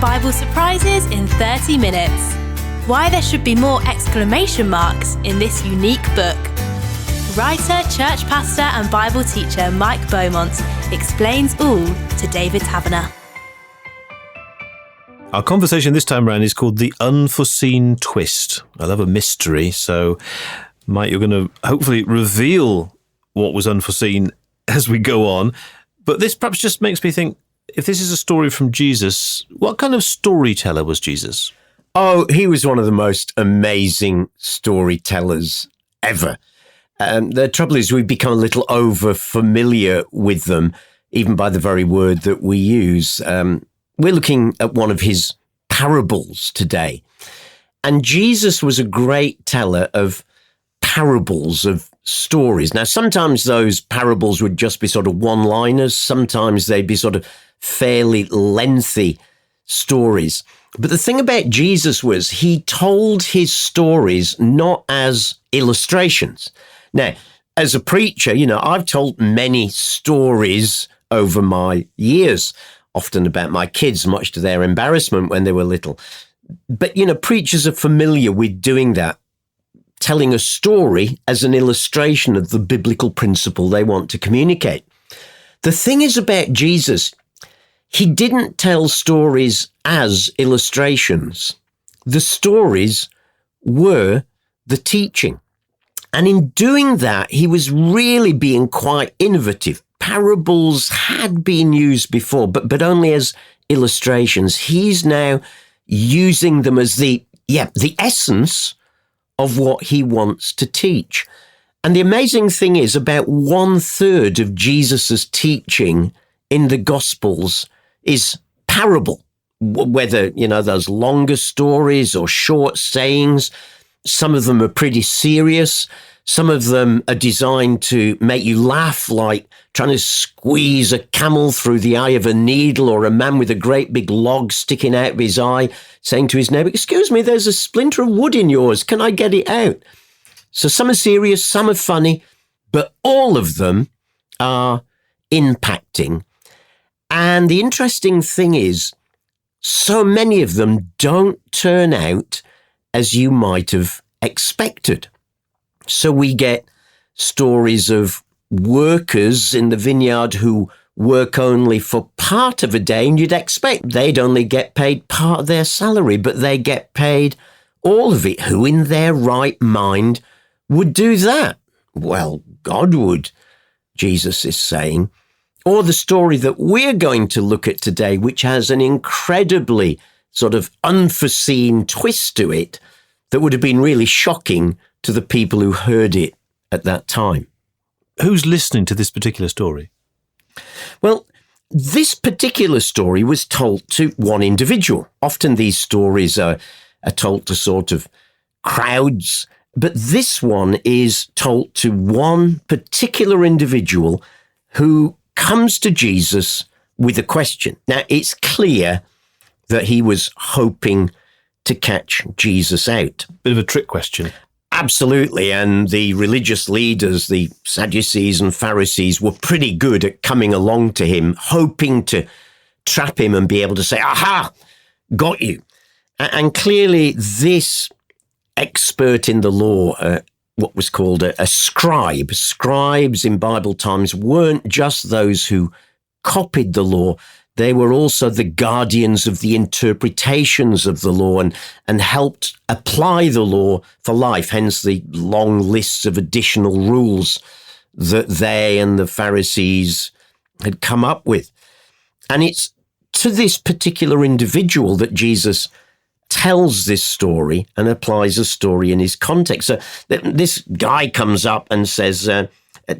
Bible surprises in 30 minutes. Why there should be more exclamation marks in this unique book. Writer, church pastor and Bible teacher Mike Beaumont explains all to David Taverner. Our conversation this time around is called The Unforseen Twist. I love a mystery, so Mike, you're going to hopefully reveal what was unforeseen as we go on. But this perhaps just makes me think, if this is a story from Jesus, what kind of storyteller was Jesus? Oh, he was one of the most amazing storytellers ever. The trouble is we've become a little over familiar with them, even by the very word that we use. We're looking at one of his parables today. And Jesus was a great teller of parables, of stories. Now, sometimes those parables would just be sort of one-liners. Sometimes they'd be sort of fairly lengthy stories. But the thing about Jesus was he told his stories not as illustrations. Now, as a preacher, I've told many stories over my years, often about my kids, much to their embarrassment when they were little. But, preachers are familiar with doing that, telling a story as an illustration of the biblical principle they want to communicate. The thing is about Jesus, he didn't tell stories as illustrations. The stories were the teaching. And in doing that, he was really being quite innovative. Parables had been used before, but only as illustrations. He's now using them as the essence of what he wants to teach. And the amazing thing is about 1/3 of Jesus's teaching in the Gospels is parable, whether, those longer stories or short sayings. Some of them are pretty serious. Some of them are designed to make you laugh, like trying to squeeze a camel through the eye of a needle, or a man with a great big log sticking out of his eye saying to his neighbor, "Excuse me, there's a splinter of wood in yours. Can I get it out?" So some are serious, some are funny, but all of them are impacting. And the interesting thing is, so many of them don't turn out as you might have expected. So we get stories of workers in the vineyard who work only for part of a day, and you'd expect they'd only get paid part of their salary, but they get paid all of it. Who in their right mind would do that? Well, God would, Jesus is saying. Or the story that we're going to look at today, which has an incredibly sort of unforeseen twist to it that would have been really shocking to the people who heard it at that time. Who's listening to this particular story? Well, this particular story was told to one individual. Often these stories are told to sort of crowds, but this one is told to one particular individual who comes to Jesus with a question. Now, it's clear that he was hoping to catch Jesus out. Bit of a trick question. Absolutely. And the religious leaders, the Sadducees and Pharisees, were pretty good at coming along to him, hoping to trap him and be able to say, "Aha, got you." And clearly this expert in the law, what was called a scribe. Scribes in Bible times weren't just those who copied the law. They were also the guardians of the interpretations of the law and helped apply the law for life, hence the long lists of additional rules that they and the Pharisees had come up with. And it's to this particular individual that Jesus tells this story and applies a story in his context. So this guy comes up and says,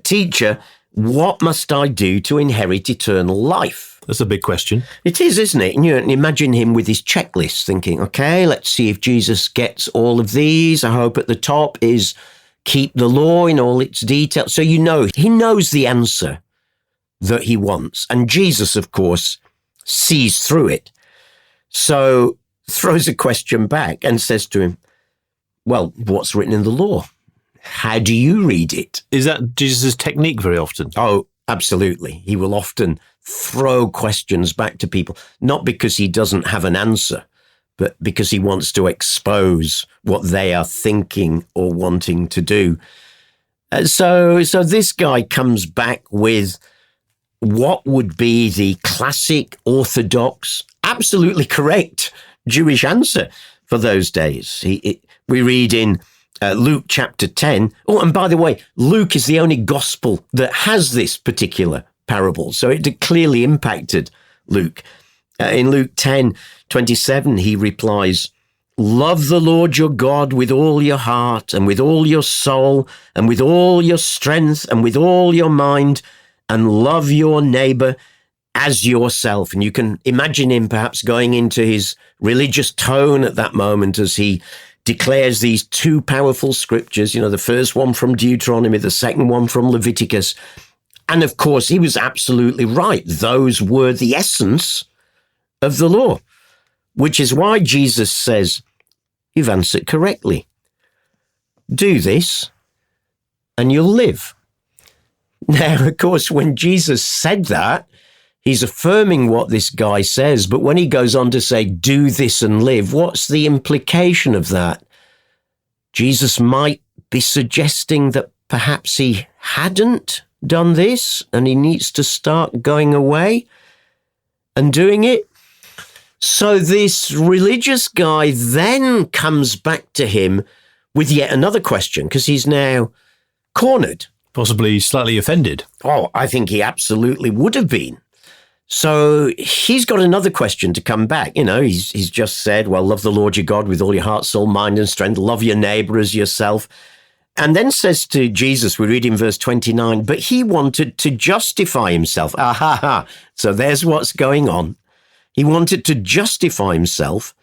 "Teacher, what must I do to inherit eternal life?" That's a big question. It is, isn't it? And you imagine him with his checklist thinking, okay, let's see if Jesus gets all of these. I hope at the top is keep the law in all its details. So he knows the answer that he wants. And Jesus, of course, sees through it. So throws a question back and says to him, "Well, what's written in the law? How do you read it?" Is that Jesus' technique very often? Oh, Absolutely. He will often throw questions back to people, not because he doesn't have an answer, but because he wants to expose what they are thinking or wanting to do. So this guy comes back with what would be the classic, orthodox, absolutely correct Jewish answer for those days. We read in Luke chapter 10. Oh, and by the way, Luke is the only gospel that has this particular parable, so it clearly impacted Luke. In Luke 10:27, he replies, "Love the Lord your God with all your heart and with all your soul and with all your strength and with all your mind, and love your neighbor as yourself." And you can imagine him perhaps going into his religious tone at that moment as he declares these two powerful scriptures, the first one from Deuteronomy, the second one from Leviticus. And of course, he was absolutely right. Those were the essence of the law, which is why Jesus says, "You've answered correctly. Do this and you'll live." Now, of course, when Jesus said that, he's affirming what this guy says. But when he goes on to say, "Do this and live," what's the implication of that? Jesus might be suggesting that perhaps he hadn't done this and he needs to start going away and doing it. So this religious guy then comes back to him with yet another question, because he's now cornered. Possibly slightly offended. Oh, I think he absolutely would have been. So he's got another question to come back. He's just said, well, love the Lord your God with all your heart, soul, mind, and strength. Love your neighbor as yourself. And then says to Jesus, we read in verse 29, but he wanted to justify himself. So there's what's going on. He wanted to justify himself.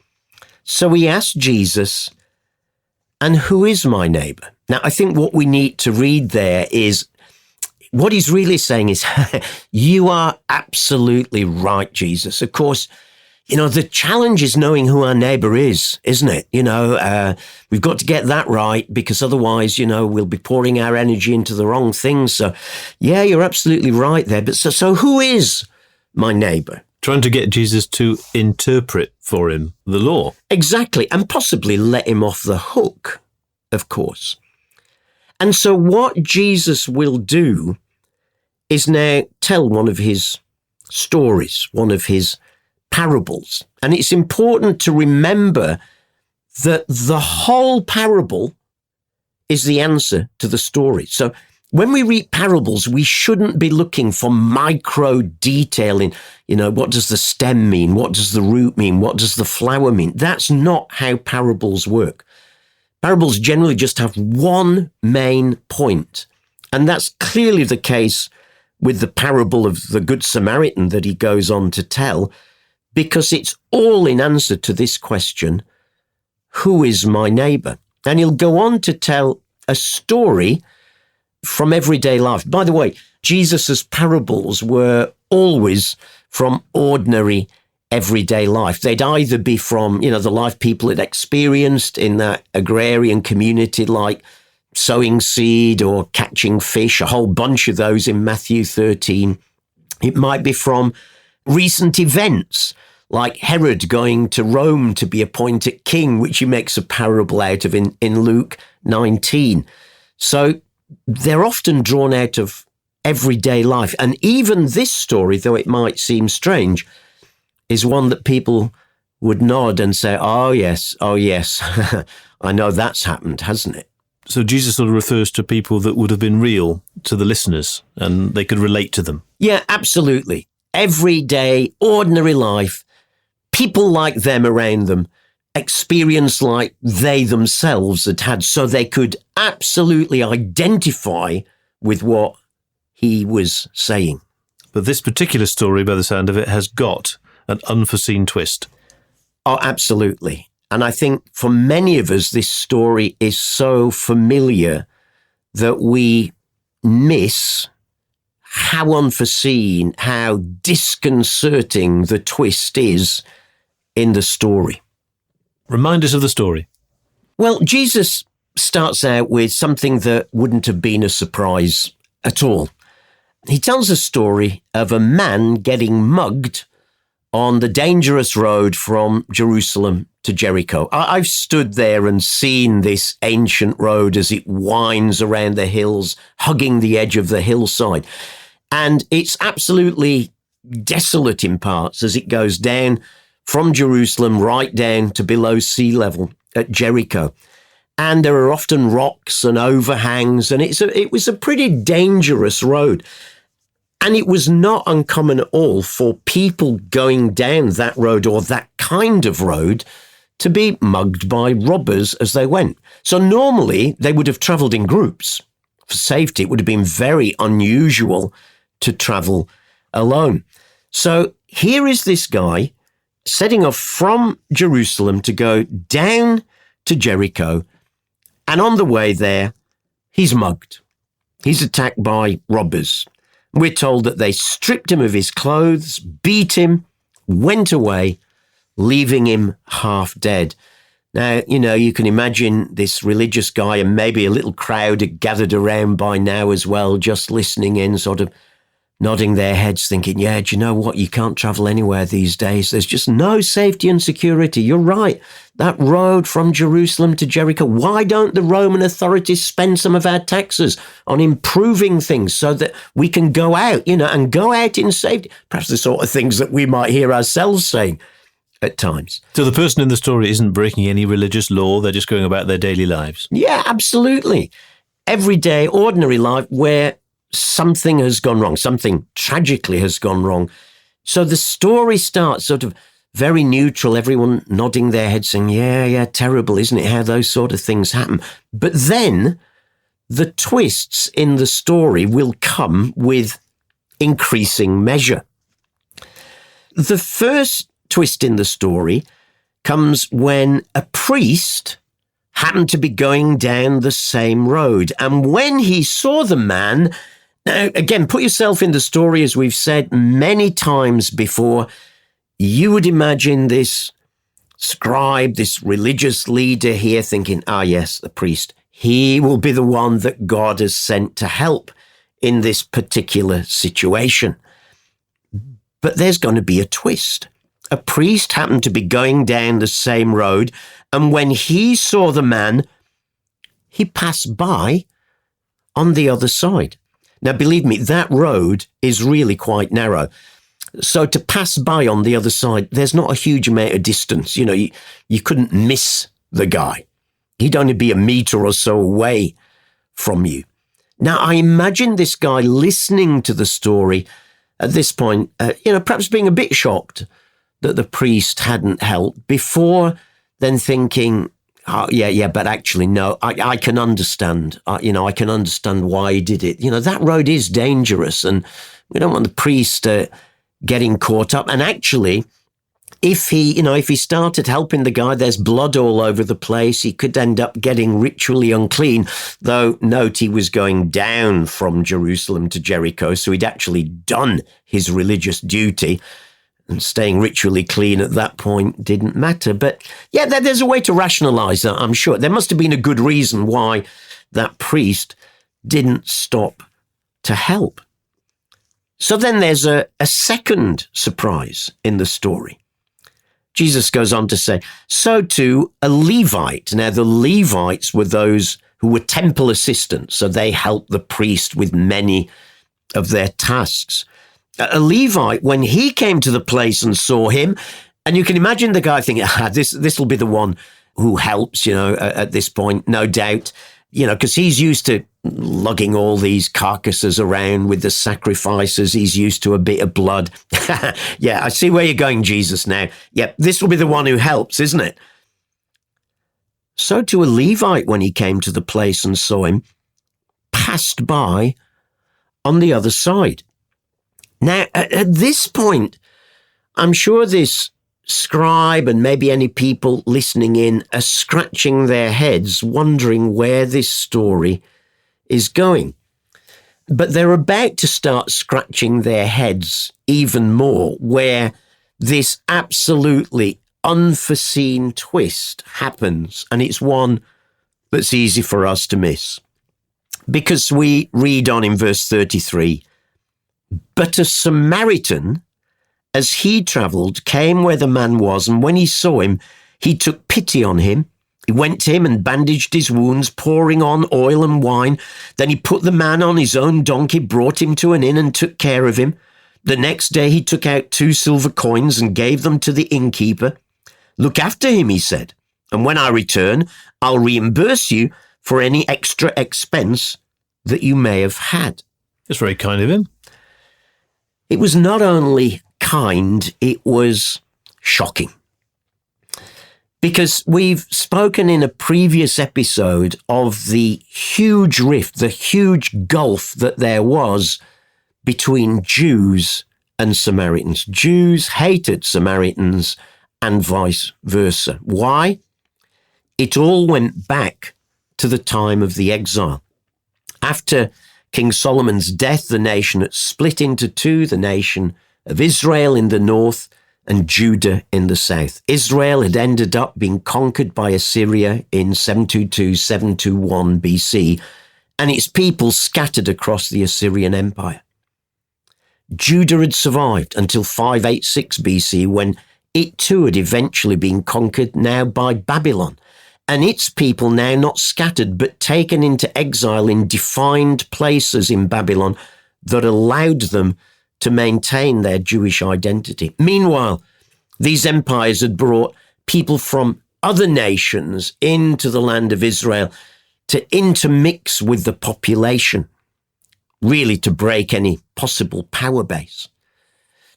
So he asked Jesus, "And who is my neighbor?" Now, I think what we need to read there is, what he's really saying is, you are absolutely right, Jesus. Of course, the challenge is knowing who our neighbor is, isn't it? We've got to get that right, because otherwise, we'll be pouring our energy into the wrong things. So, yeah, you're absolutely right there. But so who is my neighbor? Trying to get Jesus to interpret for him the law. Exactly, and possibly let him off the hook, of course. And so what Jesus will do is now tell one of his stories, one of his parables. And it's important to remember that the whole parable is the answer to the story. So when we read parables, we shouldn't be looking for micro detail in, what does the stem mean? What does the root mean? What does the flower mean? That's not how parables work. Parables generally just have one main point. And that's clearly the case with the parable of the Good Samaritan that he goes on to tell, because it's all in answer to this question, who is my neighbor? And he'll go on to tell a story from everyday life. By the way, Jesus's parables were always from ordinary everyday life. They'd either be from, the life people had experienced in that agrarian community, like sowing seed or catching fish, a whole bunch of those in Matthew 13. It might be from recent events, like Herod going to Rome to be appointed king, which he makes a parable out of in Luke 19. So they're often drawn out of everyday life. And even this story, though it might seem strange, is one that people would nod and say, oh, yes, I know that's happened, hasn't it? So Jesus sort of refers to people that would have been real to the listeners and they could relate to them. Yeah, absolutely. Everyday, ordinary life, people like them around them, experience like they themselves had had, so they could absolutely identify with what he was saying. But this particular story, by the sound of it, has got an unforeseen twist. Oh, absolutely. And I think for many of us, this story is so familiar that we miss how unforeseen, how disconcerting the twist is in the story. Remind us of the story. Well, Jesus starts out with something that wouldn't have been a surprise at all. he tells a story of a man getting mugged on the dangerous road from Jerusalem to Jericho. I've stood there and seen this ancient road as it winds around the hills, hugging the edge of the hillside. And it's absolutely desolate in parts as it goes down from Jerusalem right down to below sea level at Jericho. And there are often rocks and overhangs, and it was a pretty dangerous road. And it was not uncommon at all for people going down that road or that kind of road to be mugged by robbers as they went. So normally they would have travelled in groups. For safety, it would have been very unusual to travel alone. So here is this guy setting off from Jerusalem to go down to Jericho. And on the way there, he's mugged. He's attacked by robbers. We're told that they stripped him of his clothes, beat him, went away, leaving him half dead. Now, you can imagine this religious guy and maybe a little crowd had gathered around by now as well, just listening in, sort of nodding their heads, thinking, yeah, do you know what? You can't travel anywhere these days. There's just no safety and security. You're right. That road from Jerusalem to Jericho, why don't the Roman authorities spend some of our taxes on improving things so that we can go out, and go out in safety? Perhaps the sort of things that we might hear ourselves saying at times. So the person in the story isn't breaking any religious law. They're just going about their daily lives. Yeah, absolutely. Everyday, ordinary life where something has gone wrong, something tragically has gone wrong. So the story starts sort of very neutral, everyone nodding their heads saying, yeah, terrible, isn't it, how those sort of things happen. But then the twists in the story will come with increasing measure. The first twist in the story comes when a priest happened to be going down the same road. And when he saw the man, now, again, put yourself in the story, as we've said many times before. You would imagine this scribe, this religious leader here thinking, yes, the priest, he will be the one that God has sent to help in this particular situation. But there's going to be a twist. A priest happened to be going down the same road, and when he saw the man, he passed by on the other side. Now, believe me, that road is really quite narrow. So to pass by on the other side, there's not a huge amount of distance. You couldn't miss the guy. He'd only be a meter or so away from you. Now, I imagine this guy listening to the story at this point, perhaps being a bit shocked that the priest hadn't helped, before then thinking, but actually, no, I can understand. I can understand why he did it. That road is dangerous, and we don't want the priest getting caught up. And actually, if he started helping the guy, there's blood all over the place. He could end up getting ritually unclean. Though, note, he was going down from Jerusalem to Jericho, so he'd actually done his religious duty. And staying ritually clean at that point didn't matter. But yeah, there's a way to rationalize that, I'm sure. There must have been a good reason why that priest didn't stop to help. So then there's a second surprise in the story. Jesus goes on to say, so too a Levite. Now, the Levites were those who were temple assistants, so they helped the priest with many of their tasks. A Levite, when he came to the place and saw him, and you can imagine the guy thinking, this will be the one who helps, at this point, no doubt, because he's used to lugging all these carcasses around with the sacrifices. He's used to a bit of blood. Yeah, I see where you're going, Jesus, now. Yep, this will be the one who helps, isn't it? So to a Levite, when he came to the place and saw him, passed by on the other side. Now, at this point, I'm sure this scribe and maybe any people listening in are scratching their heads, wondering where this story is going. But they're about to start scratching their heads even more, where this absolutely unforeseen twist happens, and it's one that's easy for us to miss. Because we read on in verse 33, But a Samaritan, as he travelled, came where the man was, and when he saw him, he took pity on him. He went to him and bandaged his wounds, pouring on oil and wine. Then he put the man on his own donkey, brought him to an inn and took care of him. The next day he took out 2 silver coins and gave them to the innkeeper. Look after him, he said, and when I return, I'll reimburse you for any extra expense that you may have had. It's very kind of him. It was not only kind, it was shocking. Because we've spoken in a previous episode of the huge rift, the huge gulf that there was between Jews and Samaritans. Jews hated Samaritans and vice versa. Why? It all went back to the time of the exile. After King Solomon's death, the nation had split into two, the nation of Israel in the north and Judah in the south. Israel had ended up being conquered by Assyria in 722-721 BC, and its people scattered across the Assyrian Empire. Judah had survived until 586 BC, when it too had eventually been conquered now by Babylon, and its people now not scattered but taken into exile in defined places in Babylon that allowed them to maintain their Jewish identity. Meanwhile, these empires had brought people from other nations into the land of Israel to intermix with the population, really to break any possible power base.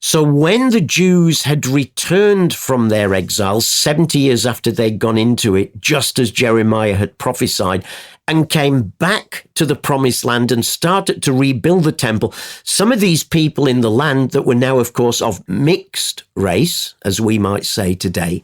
So when the Jews had returned from their exile 70 years after they'd gone into it, just as Jeremiah had prophesied, and came back to the promised land and started to rebuild the temple, some of these people in the land that were now, of course, of mixed race, as we might say today,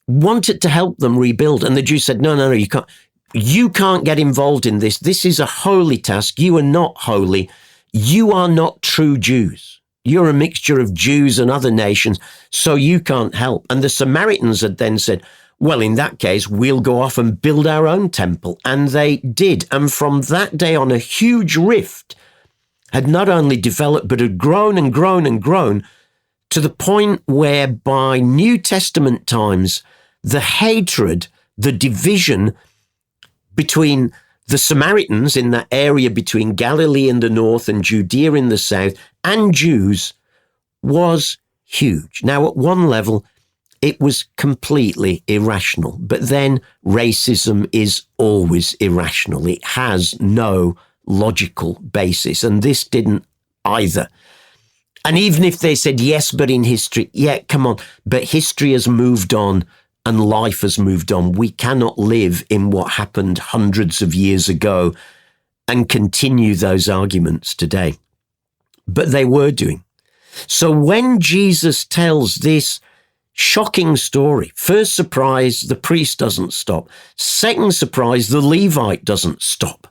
wanted to help them rebuild. And the Jews said, no, you can't. You can't get involved in this. This is a holy task. You are not holy. You are not true Jews. You're a mixture of Jews and other nations, so you can't help. And the Samaritans had then said, well, in that case, we'll go off and build our own temple. And they did. And from that day on, a huge rift had not only developed, but had grown and grown and grown to the point where by New Testament times, the hatred, the division between the Samaritans in that area between Galilee in the north and Judea in the south and Jews was huge. Now, at one level, it was completely irrational, but then racism is always irrational. It has no logical basis, and this didn't either. And even if they said, yes, but in history, yeah, come on, but history has moved on and life has moved on. We cannot live in what happened hundreds of years ago and continue those arguments today. But they were doing. So when Jesus tells this shocking story, first surprise, the priest doesn't stop. Second surprise, the Levite doesn't stop.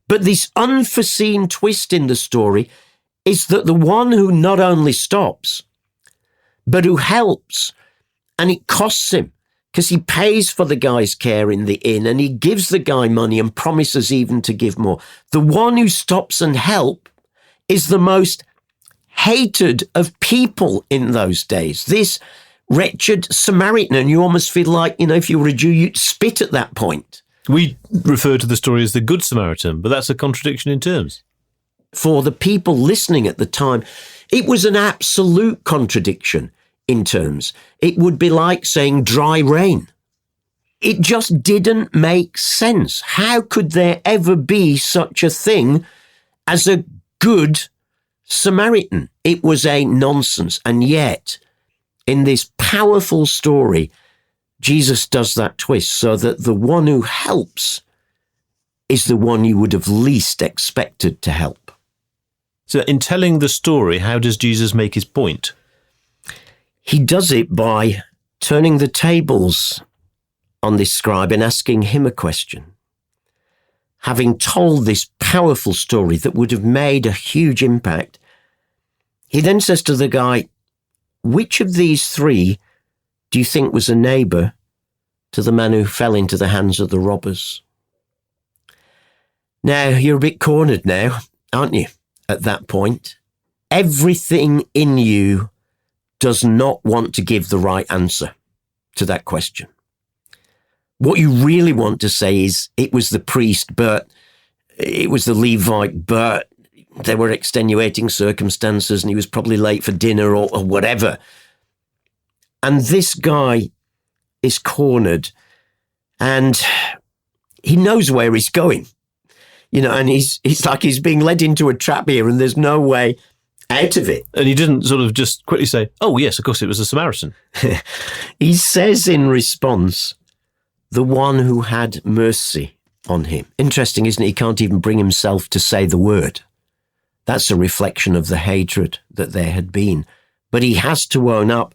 But this unforeseen twist in the story is that the one who not only stops, but who helps, and it costs him, because he pays for the guy's care in the inn and he gives the guy money and promises even to give more. The one who stops and helps is the most hated of people in those days. This wretched Samaritan, and you almost feel like, if you were a Jew, you'd spit at that point. We refer to the story as the Good Samaritan, but that's a contradiction in terms. For the people listening at the time, it was an absolute contradiction in terms. It would be like saying dry rain. It just didn't make sense. How could there ever be such a thing as a good Samaritan? It was a nonsense. And yet, in this powerful story, Jesus does that twist so that the one who helps is the one you would have least expected to help. So in telling the story, how does Jesus make his point? He does it by turning the tables on this scribe and asking him a question. Having told this powerful story that would have made a huge impact, he then says to the guy, which of these three do you think was a neighbour to the man who fell into the hands of the robbers? Now, you're a bit cornered now, aren't you? at that point. Everything in you does not want to give the right answer to that question. What you really want to say is, it was the priest, but it was the Levite, but there were extenuating circumstances and he was probably late for dinner or whatever. And this guy is cornered and he knows where he's going, and he's like he's being led into a trap here and there's no way out of it. And he didn't sort of just quickly say, oh, yes, of course, it was a Samaritan. He says in response, the one who had mercy on him. Interesting, isn't it? He can't even bring himself to say the word. That's a reflection of the hatred that there had been. But he has to own up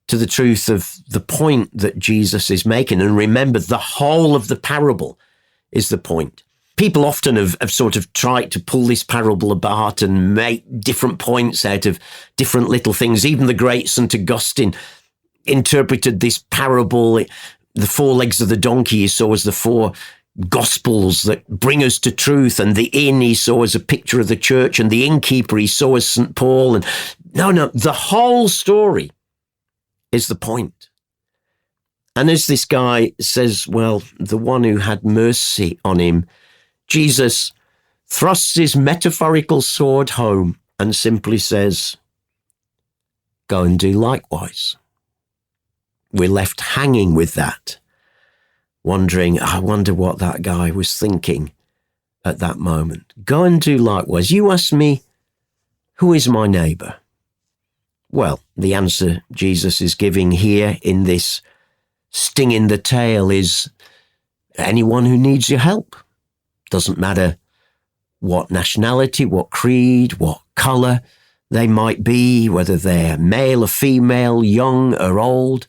to the truth of the point that Jesus is making. And remember, the whole of the parable is the point. People often have sort of tried to pull this parable apart and make different points out of different little things. Even the great St. Augustine interpreted this parable, the four legs of the donkey he saw as the four gospels that bring us to truth, and the inn he saw as a picture of the church, and the innkeeper he saw as St. Paul. And no, the whole story is the point. And as this guy says, well, the one who had mercy on him, Jesus thrusts his metaphorical sword home and simply says, go and do likewise. We're left hanging with that, wondering, I wonder what that guy was thinking at that moment. Go and do likewise. You ask me, who is my neighbour? Well, the answer Jesus is giving here in this sting in the tail is anyone who needs your help. Doesn't matter what nationality, what creed, what colour they might be, whether they're male or female, young or old,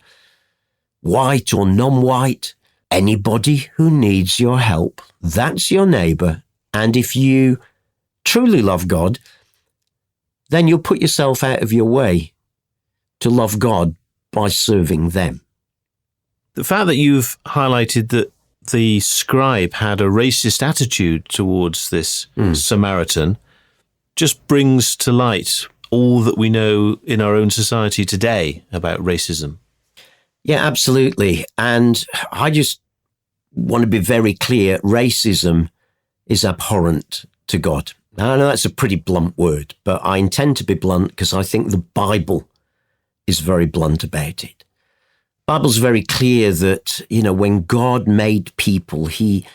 white or non-white, anybody who needs your help, that's your neighbour. And if you truly love God, then you'll put yourself out of your way to love God by serving them. The fact that you've highlighted that the scribe had a racist attitude towards this Samaritan just brings to light all that we know in our own society today about racism. Yeah, absolutely. And I just want to be very clear, racism is abhorrent to God. Now, I know that's a pretty blunt word, but I intend to be blunt because I think the Bible is very blunt about it. The Bible's very clear that, when God made people, he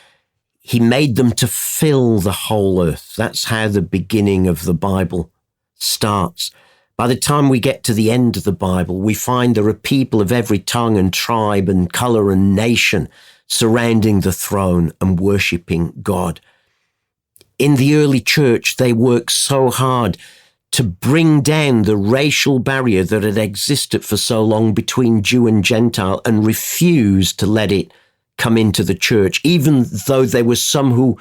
made them to fill the whole earth. That's how the beginning of the Bible starts. By the time we get to the end of the Bible, we find there are people of every tongue and tribe and colour and nation surrounding the throne and worshipping God. In the early church, they worked so hard to bring down the racial barrier that had existed for so long between Jew and Gentile and refused to let it come into the church, even though there were some who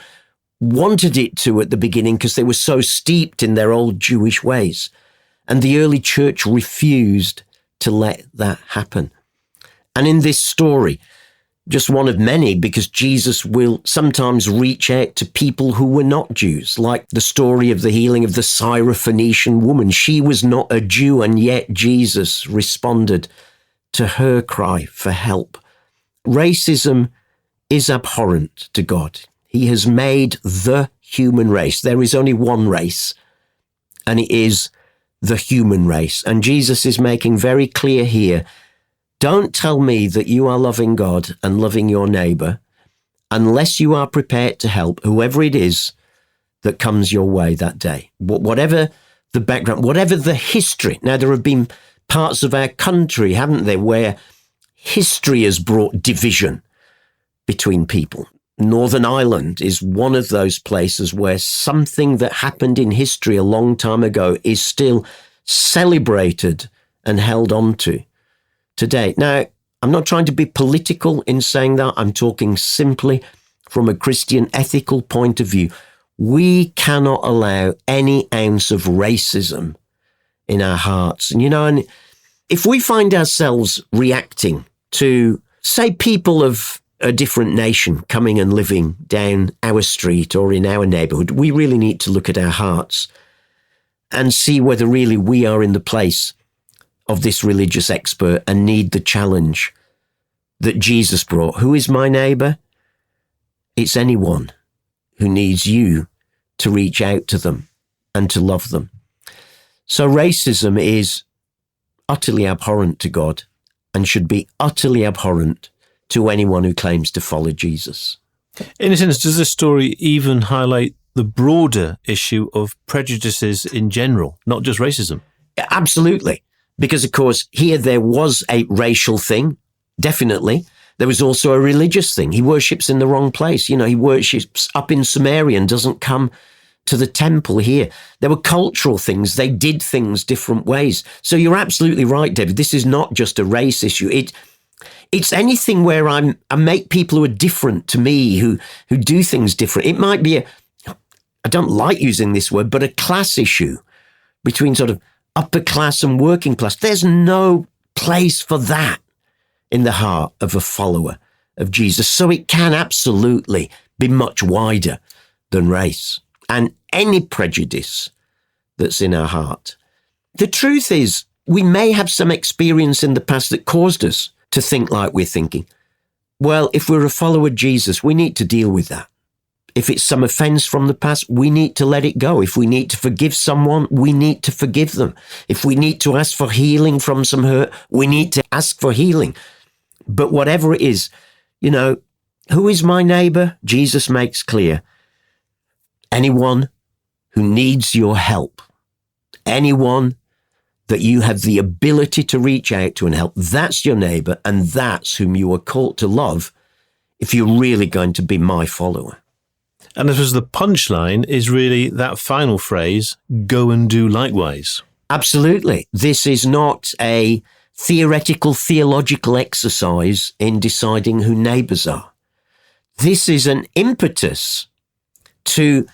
wanted it to at the beginning because they were so steeped in their old Jewish ways. And the early church refused to let that happen. And in this story, just one of many, because Jesus will sometimes reach out to people who were not Jews, like the story of the healing of the Syrophoenician woman. She was not a Jew, and yet Jesus responded to her cry for help. Racism is abhorrent to God. He has made the human race. There is only one race, and it is the human race. And Jesus is making very clear here, don't tell me that you are loving God and loving your neighbour unless you are prepared to help whoever it is that comes your way that day. Whatever the background, whatever the history. Now, there have been parts of our country, haven't there, where history has brought division between people. Northern Ireland is one of those places where something that happened in history a long time ago is still celebrated and held on to today. Now, I'm not trying to be political in saying that. I'm talking simply from a Christian ethical point of view. We cannot allow any ounce of racism in our hearts. And if we find ourselves reacting to, say, people of a different nation coming and living down our street or in our neighborhood, we really need to look at our hearts and see whether really we are in the place of this religious expert and need the challenge that Jesus brought. Who is my neighbor? It's anyone who needs you to reach out to them and to love them. So racism is utterly abhorrent to God and should be utterly abhorrent to anyone who claims to follow Jesus. In a sense, does this story even highlight the broader issue of prejudices in general, not just racism? Absolutely. Because, of course, here there was a racial thing, definitely. There was also a religious thing. He worships in the wrong place. He worships up in Samaria and doesn't come to the temple here. There were cultural things. They did things different ways. So you're absolutely right, David. This is not just a race issue. It's anything where I make people who are different to me, who do things different. It might be I don't like using this word, but a class issue between sort of upper class and working class. There's no place for that in the heart of a follower of Jesus. So it can absolutely be much wider than race and any prejudice that's in our heart. The truth is, we may have some experience in the past that caused us to think like we're thinking. Well, if we're a follower of Jesus, we need to deal with that. If it's some offense from the past, we need to let it go. If we need to forgive someone, we need to forgive them. If we need to ask for healing from some hurt, we need to ask for healing. But whatever it is, who is my neighbor? Jesus makes clear. Anyone who needs your help, anyone that you have the ability to reach out to and help, that's your neighbor, and that's whom you are called to love if you're really going to be my follower. And I suppose the punchline is really that final phrase, go and do likewise. Absolutely. This is not a theological exercise in deciding who neighbors are. This is an impetus to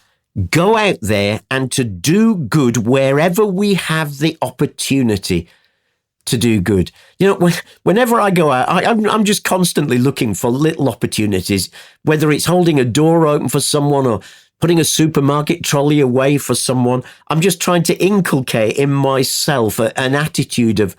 go out there and to do good wherever we have the opportunity to do good. Whenever I go out, I'm just constantly looking for little opportunities, whether it's holding a door open for someone or putting a supermarket trolley away for someone. I'm just trying to inculcate in myself an attitude of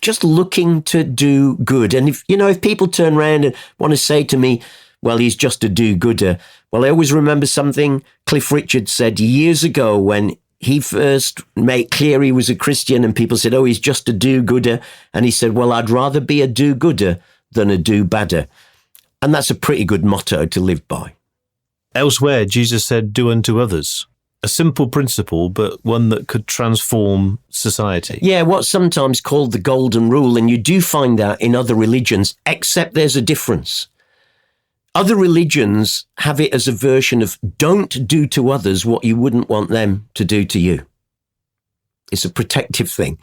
just looking to do good. And if people turn around and want to say to me, well, he's just a do-gooder. Well, I always remember something Cliff Richard said years ago when he first made clear he was a Christian and people said, oh, he's just a do-gooder. And he said, well, I'd rather be a do-gooder than a do-badder. And that's a pretty good motto to live by. Elsewhere, Jesus said, do unto others. A simple principle, but one that could transform society. Yeah, what's sometimes called the golden rule. And you do find that in other religions, except there's a difference. Other religions have it as a version of don't do to others what you wouldn't want them to do to you. It's a protective thing.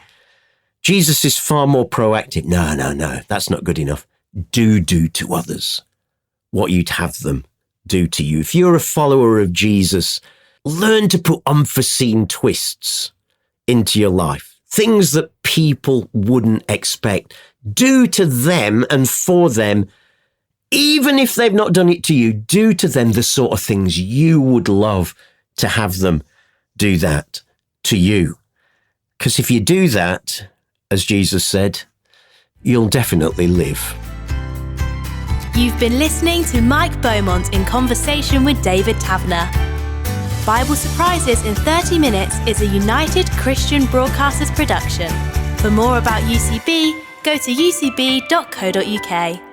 Jesus is far more proactive. No, that's not good enough. Do to others what you'd have them do to you. If you're a follower of Jesus, learn to put unforeseen twists into your life. Things that people wouldn't expect. Do to them and for them. Even if they've not done it to you, do to them the sort of things you would love to have them do that to you. Because if you do that, as Jesus said, you'll definitely live. You've been listening to Mike Beaumont in conversation with David Taverner. Bible Surprises in 30 Minutes is a United Christian Broadcasters production. For more about UCB, go to ucb.co.uk.